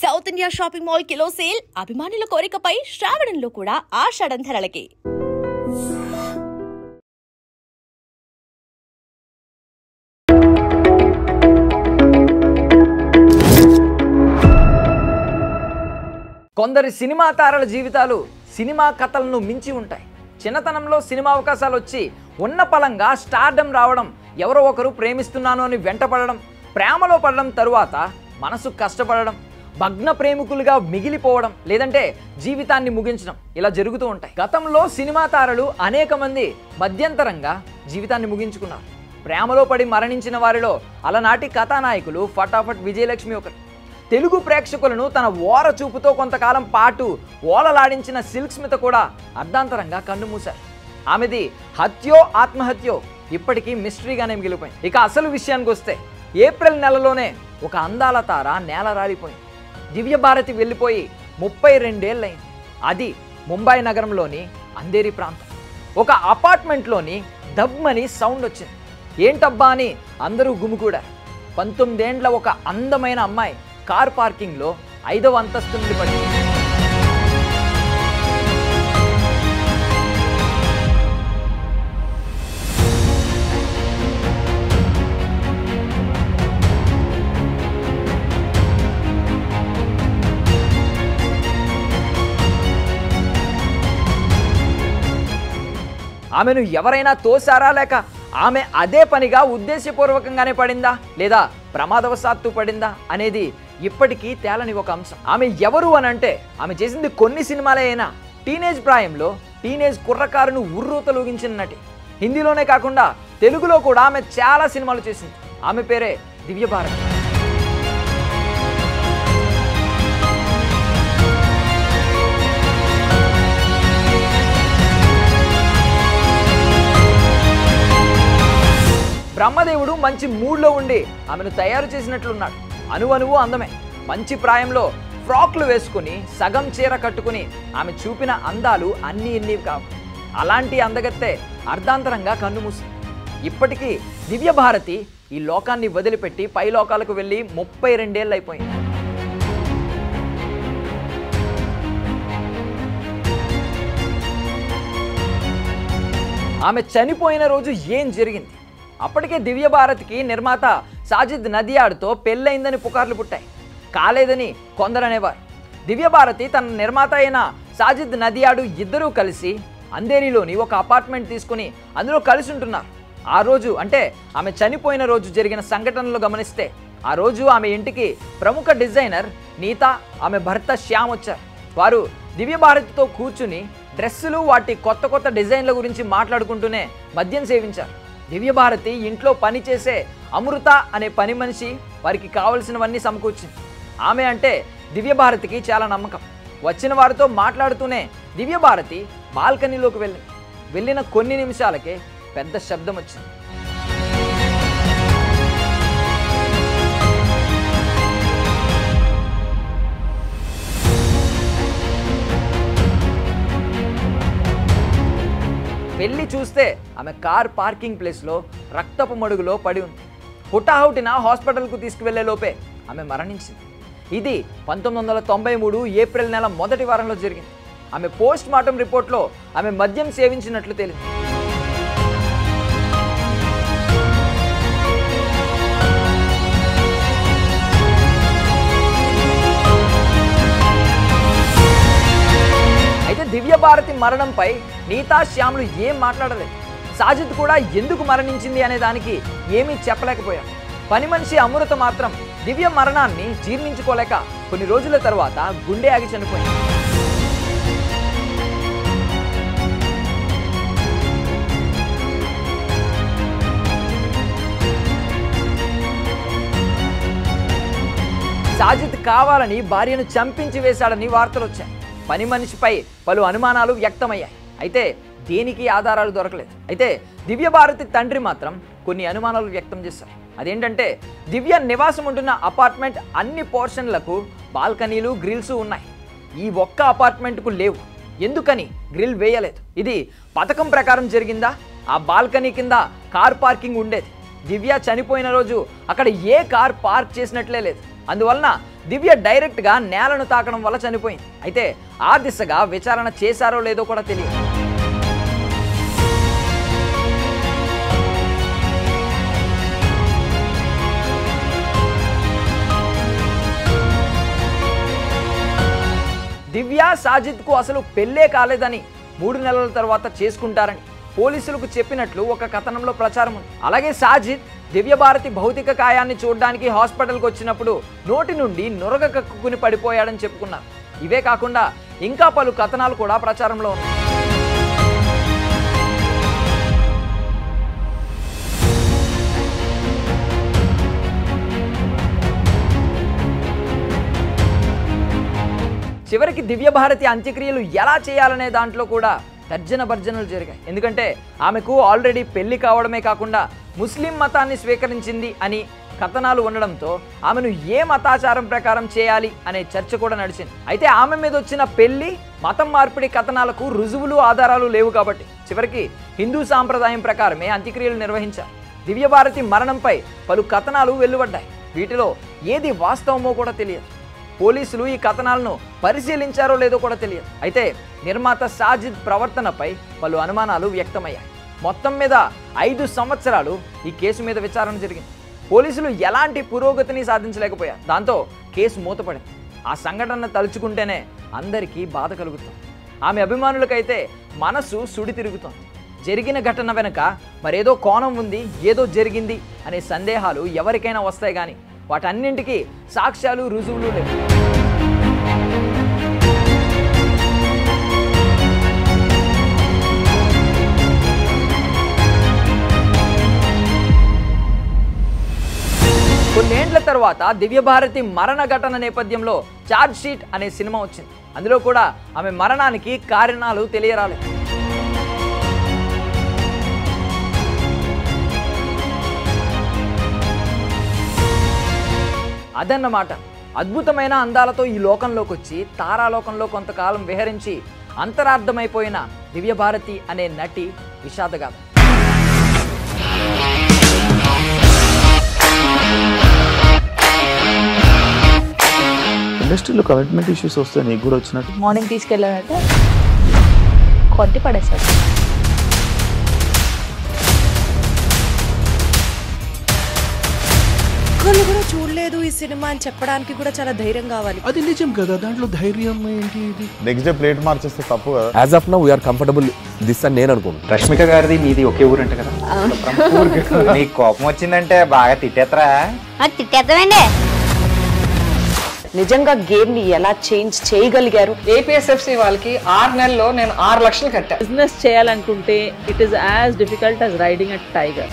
South India shopping mall kilo sale అభిమానుల కోరికపై శ్రావణంలో కూడా ఆషాఢం ధరలకి. కొందరి సినిమా తారల జీవితాలు సినిమా కథలను మించి ఉంటాయి. చిన్నతనంలో సినిమా అవకాశాలు వచ్చి ఉన్న పలంగా స్టార్డమ్ రావడం, ఎవరో ఒకరు ప్రేమిస్తున్నాను అని వెంటపడడం, ప్రేమలో పడడం, తరువాత మనసు కష్టపడడం, భగ్న ప్రేమికులుగా మిగిలిపోవడం, లేదంటే జీవితాన్ని ముగించడం, ఇలా జరుగుతూ ఉంటాయి. గతంలో సినిమా తారలు అనేక మంది మధ్యంతరంగా జీవితాన్ని ముగించుకున్నారు. ప్రేమలో పడి మరణించిన వారిలో అలనాటి కథానాయకులు ఫటాఫట్ విజయలక్ష్మి ఒకరు. తెలుగు ప్రేక్షకులను తన ఓర చూపుతో కొంతకాలం పాటు ఓలలాడించిన సిల్క్ స్మిత కూడా అర్ధాంతరంగా కన్నుమూశారు. ఆమెది హత్యో ఆత్మహత్యో ఇప్పటికీ మిస్టరీగానే మిగిలిపోయింది. ఇక అసలు విషయానికి వస్తే ఏప్రిల్ నెలలోనే ఒక అందాల తార నేల రాలిపోయింది. దివ్యభారతి వెళ్ళిపోయి 32 ఏళ్ళైంది. అది ముంబై నగరంలోని అంధేరి ప్రాంతం. ఒక అపార్ట్మెంట్లోని దబ్బని సౌండ్ వచ్చింది. ఏంటబ్బా అని అందరూ గుమికూడారు. 19 ఏండ్ల ఒక అందమైన అమ్మాయి కార్ పార్కింగ్లో 5వ అంతస్తు నుండి పడింది. ఆమెను ఎవరైనా తోసారా, లేక ఆమె అదే పనిగా ఉద్దేశపూర్వకంగానే పడిందా, లేదా ప్రమాదవశాత్తు పడిందా అనేది ఇప్పటికీ తేలని ఒక అంశం. ఆమె ఎవరు అని అంటే, ఆమె చేసింది కొన్ని సినిమాలే అయినా టీనేజ్ ప్రాయంలో టీనేజ్ కుర్రకారును ఉర్రూతలూగించిన నటి. హిందీలోనే కాకుండా తెలుగులో కూడా ఆమె చాలా సినిమాలు చేసింది. ఆమె పేరే దివ్యభారతి. బ్రహ్మదేవుడు మంచి మూడ్లో ఉండి ఆమెను తయారు చేసినట్లున్నాడు. అణువణువు అందమే. మంచి ప్రాయంలో ఫ్రాక్లు వేసుకుని సగం చీర కట్టుకుని ఆమె చూపిన అందాలు అన్నీ ఇన్ని కావు. అలాంటి అందగత్తే అర్ధాంతరంగా కన్నుమూసి. ఇప్పటికీ దివ్యభారతి ఈ లోకాన్ని వదిలిపెట్టి పై లోకాలకు వెళ్ళి 32 ఏళ్ళు అయిపోయింది. ఆమె చనిపోయిన రోజు ఏం జరిగింది? అప్పటికే దివ్యభారతికి నిర్మాత సాజిద్ నదియాడ్తో పెళ్ళైందని పుకార్లు పుట్టాయి. కాలేదని కొందరు అనేవారు. దివ్యభారతి తన నిర్మాత అయిన సాజిద్ నదియాడు ఇద్దరూ కలిసి అంధేరిలోని ఒక అపార్ట్మెంట్ తీసుకుని అందులో కలిసి ఉంటున్నారు. ఆ రోజు అంటే ఆమె చనిపోయిన రోజు జరిగిన సంఘటనలు గమనిస్తే, ఆ రోజు ఆమె ఇంటికి ప్రముఖ డిజైనర్ నీతా, ఆమె భర్త శ్యామ్ వచ్చారు. వారు దివ్యభారతితో కూర్చుని డ్రెస్సులు, వాటి కొత్త కొత్త డిజైన్ల గురించి మాట్లాడుకుంటూనే మద్యం సేవించారు. దివ్యభారతి ఇంట్లో పనిచేసే అమృత అనే పని మనిషి వారికి కావలసినవన్నీ సమకూర్చింది. ఆమె అంటే దివ్యభారతికి చాలా నమ్మకం. వచ్చిన వారితో మాట్లాడుతూనే దివ్యభారతి బాల్కనీలోకి వెళ్ళిన కొన్ని నిమిషాలకే పెద్ద శబ్దం వచ్చింది. వెళ్ళి చూస్తే ఆమె కార్ పార్కింగ్ ప్లేస్లో రక్తపు మడుగులో పడి ఉంది. హుటాహుటిన హాస్పిటల్కు తీసుకువెళ్లే లోపే ఆమె మరణించింది. ఇది 1993 ఏప్రిల్ నెల మొదటి వారంలో జరిగింది. ఆమె పోస్ట్ మార్టం రిపోర్ట్లో ఆమె మద్యం సేవించినట్లు తేలింది. అయితే దివ్యభారతి మరణంపై నీతా, శ్యామ్లు ఏం మాట్లాడలేదు. సాజిద్ కూడా ఎందుకు మరణించింది అనే దానికి ఏమీ చెప్పలేకపోయారు. పని మనిషి అమృత మాత్రం దివ్య మరణాన్ని జీర్ణించుకోలేక కొన్ని రోజుల తర్వాత గుండె ఆగి చనిపోయింది. సాజిద్ కావాలని భార్యను చంపించి వేశాడని వార్తలు వచ్చాయి. పని మనిషిపై పలు అనుమానాలు వ్యక్తమయ్యాయి. అయితే దేనికి ఆధారాలు దొరకలేదు. అయితే దివ్యభారతి తండ్రి మాత్రం కొన్ని అనుమానాలు వ్యక్తం చేశారు. అదేంటంటే, దివ్య నివాసం ఉంటున్న అపార్ట్మెంట్ అన్ని పోర్షన్లకు బాల్కనీలు, గ్రిల్స్ ఉన్నాయి. ఈ ఒక్క అపార్ట్మెంట్కు లేవు. ఎందుకని గ్రిల్ వేయలేదు? ఇది పథకం ప్రకారం జరిగిందా? ఆ బాల్కనీ కింద కార్ పార్కింగ్ ఉండేది. దివ్య చనిపోయిన రోజు అక్కడ ఏ కార్ పార్క్ చేసినట్లే లేదు. అందువలన దివ్య డైరెక్ట్గా నేలను తాకడం వల్ల చనిపోయింది. అయితే ఆ దిశగా విచారణ చేశారో లేదో కూడా తెలియదు. దివ్య సాజిద్కు అసలు పెళ్ళే కాలేదని 3 నెలల తర్వాత చేసుకుంటారని పోలీసులకు చెప్పినట్లు ఒక కథనంలో ప్రచారం ఉంది. అలాగే సాజిద్ దివ్యభారతి భౌతిక కాయాన్ని చూడడానికి హాస్పిటల్కి వచ్చినప్పుడు నోటి నుండి నురగ కక్కుని పడిపోయాడని చెప్పుకున్నారు. ఇవే కాకుండా ఇంకా పలు కథనాలు కూడా ప్రచారంలో ఉన్నాయి. చివరికి దివ్యభారతి అంత్యక్రియలు ఎలా చేయాలనే దాంట్లో కూడా తర్జన భర్జనలు జరిగాయి. ఎందుకంటే ఆమెకు ఆల్రెడీ పెళ్లి కావడమే కాకుండా ముస్లిం మతాన్ని స్వీకరించింది అని కథనాలు ఉండడంతో ఆమెను ఏ మతాచారం ప్రకారం చేయాలి అనే చర్చ కూడా నడిచింది. అయితే ఆమె మీద వచ్చిన పెళ్లి మతం మార్పిడి కథనాలకు రుజువులు ఆధారాలు లేవు కాబట్టి చివరికి హిందూ సాంప్రదాయం ప్రకారమే అంత్యక్రియలు నిర్వహించారు. దివ్యభారతి మరణంపై పలు కథనాలు వెలువడ్డాయి. వీటిలో ఏది వాస్తవమో కూడా తెలియదు. పోలీసులు ఈ కథనాలను పరిశీలించారో లేదో కూడా తెలియదు. అయితే నిర్మాత సాజిద్ ప్రవర్తనపై పలు అనుమానాలు వ్యక్తమయ్యాయి. మొత్తం మీద 5 సంవత్సరాలు ఈ కేసు మీద విచారణ జరిగింది. పోలీసులు ఎలాంటి పురోగతిని సాధించలేకపోయారు. దాంతో కేసు మూతపడింది. ఆ సంఘటన తలుచుకుంటేనే అందరికీ బాధ కలుగుతుంది. ఆమె అభిమానులకైతే మనసు సుడి తిరుగుతుంది. జరిగిన ఘటన వెనుక మరేదో కోణం ఉంది, ఏదో జరిగింది అనే సందేహాలు ఎవరికైనా వస్తాయి కానీ వాటన్నింటికీ సాక్ష్యాలు రుజువులు లేవు. కొన్నేండ్ల తర్వాత దివ్యభారతి మరణ ఘటన నేపథ్యంలో ఛార్జ్ షీట్ అనే సినిమా వచ్చింది. అందులో కూడా ఆమె మరణానికి కారణాలు తెలియరాలేదు. అదన్నమాట. అద్భుతమైన అందాలతో ఈ లోకంలోకి వచ్చి తారాలోకంలో కొంతకాలం విహరించి అంతరార్థమైపోయిన దివ్యభారతి అనే నటి విషాదగాథ. ఇండస్ట్రీలో కమిట్మెంట్ ఇష్యూస్ వస్తే నీకు కూడా వచ్చినట్టు మార్నింగ్ తీసుకెళ్ళాలంటే కొట్టి పడేసాడు. ఒక్కళ్ళు కూడా చూడలేదు ఈ సినిమా అని చెప్పడానికి కూడా చాలా ధైర్యం కావాలి. అది నిజం కదా, దాంట్లో ధైర్యం ఏంటి? ఇది నెక్స్ట్ డే ప్లేట్ మార్చేస్తే తప్పు కదా. As of now we are comfortable this అని నేను అనుకుంటున్నాను. రష్మిక గారిది మీది ఒకే ఊరంట కదా? నీకు కోపం వచ్చిందంటే బాగా తిట్టేత్తరా? తిట్టేద్దామండి. నిజంగా గేమ్ ని ఎలా చేంజ్ చేయగలిగారు? ఏపీఎస్ఎఫ్సి వాళ్ళకి 6 నెలల్లో నేను 6 లక్షలు కట్టా. బిజినెస్ చేయాలనుకుంటే it is as difficult as riding a tiger.